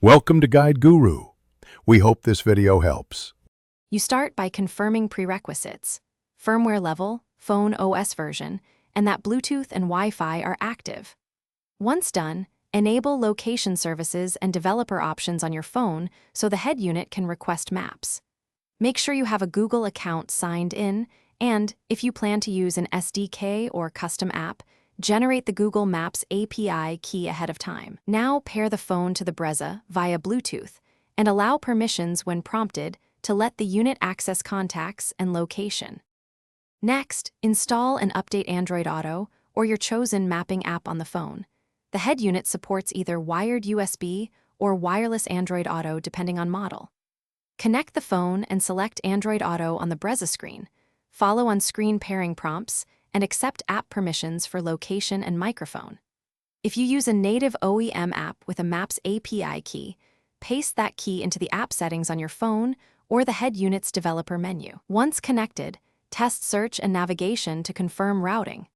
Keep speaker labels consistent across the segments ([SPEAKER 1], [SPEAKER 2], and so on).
[SPEAKER 1] Welcome to Guide Guru. We hope this video helps.
[SPEAKER 2] You start by confirming prerequisites. Firmware level, phone OS version, and that Bluetooth and Wi-Fi are active. Once done, enable location services and developer options on your phone so the head unit can request maps. Make sure you have a Google account signed in, and if you plan to use an SDK or custom app, generate the Google Maps API key ahead of time. Now pair the phone to the Brezza via Bluetooth and allow permissions when prompted to let the unit access contacts and location. Next, install and update Android Auto or your chosen mapping app on the phone. The head unit supports either wired USB or wireless Android Auto depending on model. Connect the phone and select Android Auto on the Brezza screen. Follow on-screen pairing prompts and accept app permissions for location and microphone. If you use a native OEM app with a Maps API key, paste that key into the app settings on your phone or the head unit's developer menu. Once connected, test search and navigation to confirm routing.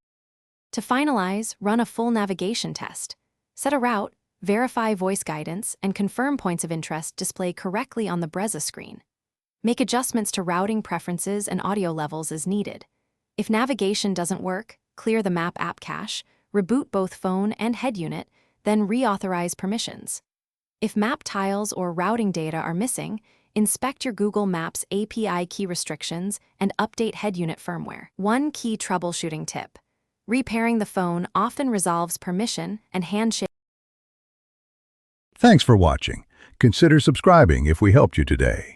[SPEAKER 2] To finalize, run a full navigation test. Set a route, verify voice guidance, and confirm points of interest display correctly on the Brezza screen. Make adjustments to routing preferences and audio levels as needed. If navigation doesn't work, clear the map app cache, reboot both phone and head unit, then reauthorize permissions. If map tiles or routing data are missing, inspect your Google Maps API key restrictions and update head unit firmware. One key troubleshooting tip. Repairing the phone often resolves permission and handshake.
[SPEAKER 1] Thanks for watching. Consider subscribing if we helped you today.